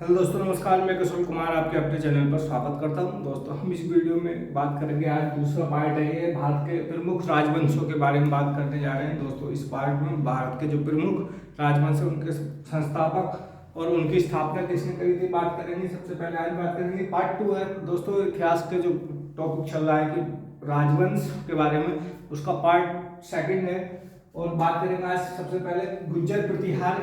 Hello दोस्तों, नमस्कार। मैं किशोर कुमार आपके अपने चैनल पर स्वागत करता हूं। दोस्तों, हम इस वीडियो में बात करेंगे, आज दूसरा पार्ट है ये भारत के प्रमुख राजवंशों के बारे में बात करने जा रहे हैं। दोस्तों, इस पार्ट में भारत के जो प्रमुख राजवंश है उनके संस्थापक और उनकी स्थापना किसने करी थी बात करेंगे। सबसे पहले आज बात करेंगे, पार्ट 2 है दोस्तों, इतिहास के जो टॉपिक चल रहा है कि राजवंश के बारे में, उसका पार्ट 2 है। और बात करेंगे आज सबसे पहले गुज्जर प्रतिहार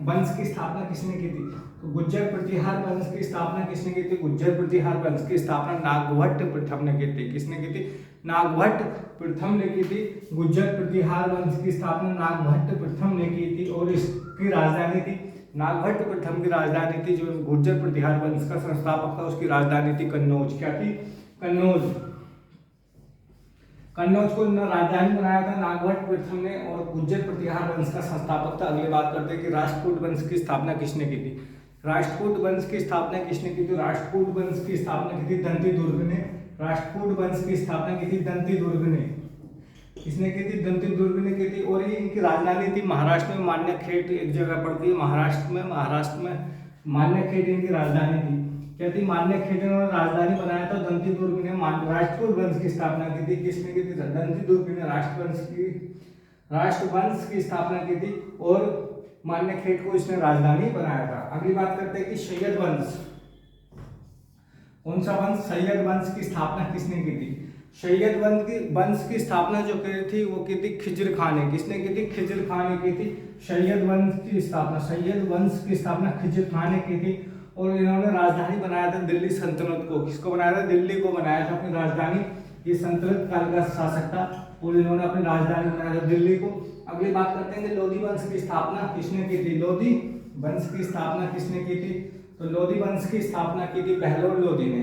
वंश की स्थापना किसने की थी। तो गुज्जर प्रतिहार वंश की स्थापना किसने की थी? गुज्जर प्रतिहार वंश की स्थापना नागभट्ट प्रथम ने की थी। किसने की थी? नागभट्ट प्रथम ने की थी। गुज्जर प्रतिहार वंश की स्थापना नागभट्ट प्रथम ने की थी और इसकी राजधानी थी, नागभट्ट प्रथम की राजधानी थी, जो गुज्जर प्रतिहार वंश का संस्थापक था उसकी राजधानी थी कन्नौज। क्या थी? कन्नौज। कन्नौज को राजधानी बनाया था नागभट्ट प्रथम ने और गुज्जर प्रतिहार वंश का संस्थापक था। अगली बात करते हैं कि राष्ट्रकूट वंश की स्थापना किसने की थी। राष्ट्रकूट वंश की स्थापना किसने की थी? राष्ट्रकूट वंश की स्थापना की थी दंती दुर्ग ने। राष्ट्रकूट वंश की स्थापना की थी दंती दुर्ग ने। किसने की थी? दंती दुर्ग ने की थी। और ये इनकी राजधानी थी महाराष्ट्र में मान्यखेट, एक जगह पड़ती है महाराष्ट्र में मान्यखेट इनकी राजधानी थी। क्या थी? मान्यखेट ने राजधानी बनाया था दंती दुर्ग ने। राष्ट्रकूट वंश की स्थापना की थी। किसने की थी? दंती दुर्ग ने राष्ट्रवंश की स्थापना की थी और मान्यखेट को इसने राजधानी बनाया था। अगली बात करते हैं कि सैयद वंश, कौन सा वंश? सैयद वंश की स्थापना किसने की थी? सैयद वंश की स्थापना जो की थी वो की थी खिजर खान ने। किसने की थी? खिजर खान ने की थी सैयद वंश की स्थापना। सैयद वंश की स्थापना खिजर खान ने की थी और इन्होंने राजधानी बनाया था दिल्ली सल्तनत को। किसको बनाया था? दिल्ली को बनाया था अपनी राजधानी। ये सल्तनत काल का शासक था और इन्होंने अपनी राजधानी बनाया था दिल्ली को। अगली बात करते हैं कि लोधी वंश की स्थापना किसने की थी? लोधी वंश की स्थापना किसने की थी? तो लोधी वंश की स्थापना की थी बहलोल लोधी ने।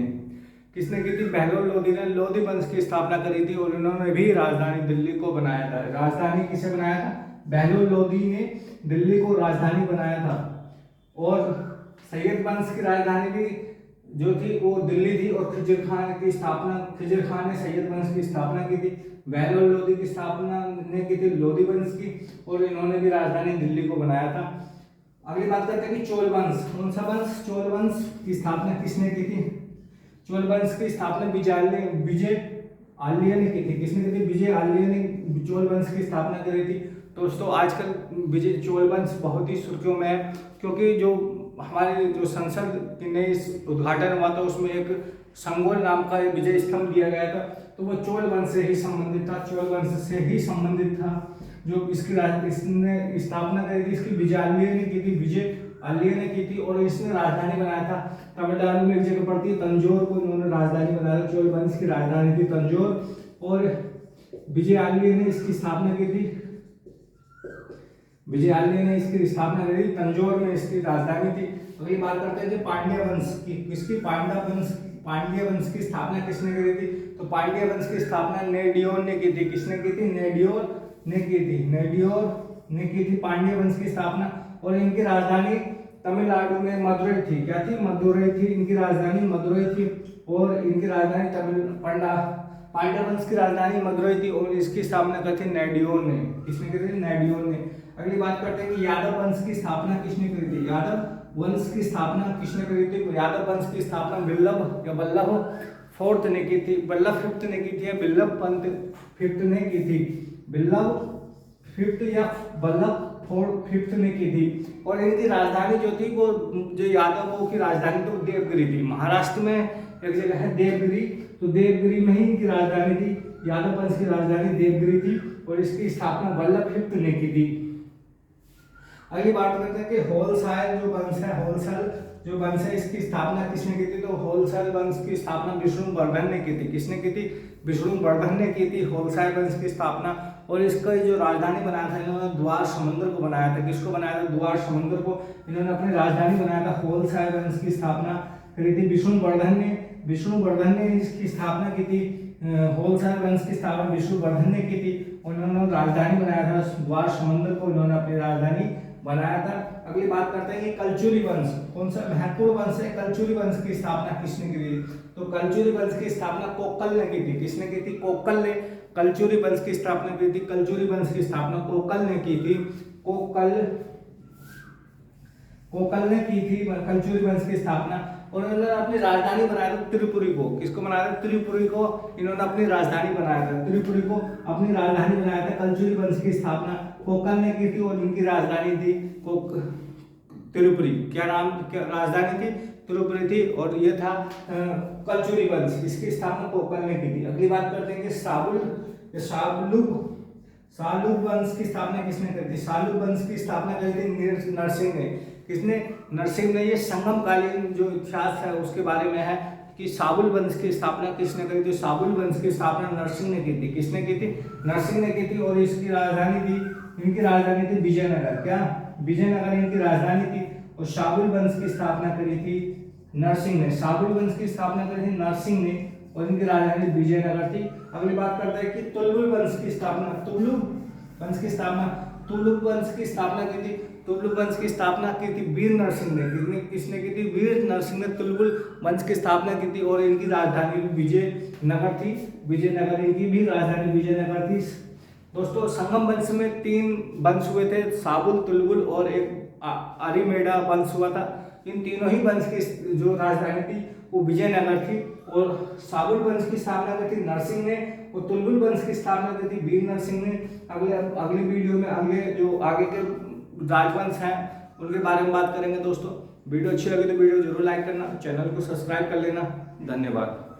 किसने की थी? बहलोल लोधी ने लोधी वंश की स्थापना करी थी और इन्होंने भी राजधानी दिल्ली को बनाया था। राजधानी किसे बनाया था? बहलोल लोधी ने दिल्ली को राजधानी बनाया था। और सैयद वंश की राजधानी भी जो थी वो दिल्ली थी और खिजर खान ने सैयद वंश की स्थापना की थी। बहलोल लोधी की स्थापना ने की थी लोधी वंश की और इन्होंने भी राजधानी दिल्ली को बनाया था। अगली बात करते हैं कि चोल वंश, कौन सा वंश? चोल वंश की स्थापना किसने की थी? चोल वंश की स्थापना विजय आल्य ने की थी। किसने की थी? विजय आल्य ने चोल वंश की स्थापना करी थी। दोस्तों, आजकल विजय चोल वंश बहुत ही सुर्खियों में है क्योंकि जो हमारे जो संसद की नई उद्घाटन हुआ था उसमें एक संगोल नाम का एक विजय स्तंभ दिया गया था, तो वो चोल वंश से ही संबंधित था। चोल वंश से ही संबंधित था जो इसने स्थापना करी थी। इसकी विजय आल्य ने की थी, विजय आल्य ने की थी और इसने राजधानी बनाया था तमिलनाडु में एक जगह पड़ती है तंजौर को इन्होंने राजधानी बनाया। चोल वंश की राजधानी थी तंजौर और विजय आल्य ने इसकी स्थापना की थी। विजय आल्य ने इसकी स्थापना करी, तंजौर में इसकी राजधानी थी। अगली बात करते हैं कि पांड्य वंश की। किसकी? पांड्य वंश की स्थापना किसने करी थी? तो पांड्य वंश की स्थापना नेडियोर ने की थी। किसने की थी? नेडियोर ने की थी पांड्य वंश की स्थापना। और इनकी राजधानी तमिलनाडु में मदुरई थी। क्या थी? मदुरई थी। इनकी राजधानी मदुरई थी और इनकी राजधानी पांड्य वंश की राजधानी मदुरई थी और इसकी स्थापना की थी नेडियोर ने। किसने की थी? नेडियोर ने। अगली बात करते हैं कि यादव वंश की स्थापना किसने करी थी? यादव वंश की स्थापना किसने करी थी? यादव वंश की स्थापना वल्लभ फोर्थ ने की थी, वल्लभ फिफ्थ ने की थी या वल्लभ पंत फिफ्थ ने की थी। वल्लभ फिफ्थ या वल्लभ फिफ्थ ने की थी। और इनकी राजधानी जो थी वो जो यादवों की राजधानी तो देवगिरी थी। महाराष्ट्र में एक जगह है देवगिरी, तो देवगिरी में ही इनकी राजधानी थी। यादव वंश की राजधानी देवगिरी थी और इसकी स्थापना वल्लभ फिफ्थ ने की थी। अगली बात करते हैं कि होलसाल जो वंश है इसकी स्थापना किसने की थी? तो होलसाल वंश की स्थापना विष्णुवर्धन ने की थी। किसने की थी? विष्णुवर्धन ने की थी होलसाल वंश की स्थापना। और इसका जो राजधानी बनाया था इन्होंने द्वार समुद्र को बनाया था। किसको बनाया था? द्वार समुद्र को इन्होंने अपनी राजधानी बनाया था। होलसाल वंश की स्थापना करी थी विष्णुवर्धन ने इसकी स्थापना की थी। होलसाल वंश की स्थापना विष्णुवर्धन ने की थी और इन्होंने राजधानी बनाया था द्वार समुद्र को इन्होंने अपनी राजधानी बनाया था। अगली बात करते हैं कि कलचुरी वंश, कौन सा महत्वपूर्ण वंश है? कलचुरी वंश की स्थापना किसने की थी? तो कलचुरी वंश की स्थापना कोक्कल ने की थी। किसने की थी? कोक्कल ने कलचुरी वंश की स्थापना की थी। कलचुरी वंश की स्थापना कोक्कल ने की थी। कोकल ने की थी कलचुरी वंश की स्थापना, और उन्होंने अपनी राजधानी बनाया था त्रिपुरी को। किसको बनाया था? त्रिपुरी को इन्होंने अपनी राजधानी बनाया था, त्रिपुरी को अपनी राजधानी बनाया था। कलचुरी वंश की स्थापना कोकल ने की थी और इनकी राजधानी थी त्रिपुरी। क्या नाम, क्या राजधानी थी? त्रिपुरी थी, और ये था कलचुरी वंश, इसकी स्थापना कोकल ने की थी। अगली बात करते हैं कि सालुब वंश की स्थापना किसने करी थी? सालुब वंश की स्थापना करी थी नरसिंह ने। किसने? नरसिंह ने। ये संगमकालीन जो इतिहास है उसके बारे में है कि साबुल वंश की स्थापना किसने करी थी? साबुल वंश की स्थापना नरसिंह ने की थी। किसने की थी? नरसिंह ने की थी, और इसकी राजधानी थी, इनकी राजधानी थी विजयनगर। क्या? विजयनगर इनकी राजधानी थी, और साबुल वंश की स्थापना करी थी नरसिंह ने। साबुल वंश की स्थापना करी थी नरसिंह ने, और इनकी राजधानी विजयनगर थी। अगली बात करते हैं कि तुलुल वंश की स्थापना, तुलुल वंश की स्थापना की थी। तुलुल वंश की स्थापना की थी वीर नरसिंह ने। किसने की थी? वीर नरसिंह ने तुलुल वंश की स्थापना की थी, और इनकी राजधानी विजयनगर थी। विजयनगर, इनकी भी राजधानी विजयनगर थी। दोस्तों, संगम वंश में 3 वंश हुए थे, साबुल, तुलुल और एक अरिमेड़ा वंश हुआ था। इन तीनों ही वंश की जो राजधानी थी वो विजयनगर थी, और साबुल वंश की स्थापना की थी नरसिंह ने, और तुलुल वंश की स्थापना की थी वीर नरसिंह ने। अगले वीडियो में आगे के राजवंश हैं उनके बारे में बात करेंगे। दोस्तों, वीडियो अच्छी लगी तो वीडियो जरूर लाइक करना, चैनल को सब्सक्राइब कर लेना। धन्यवाद।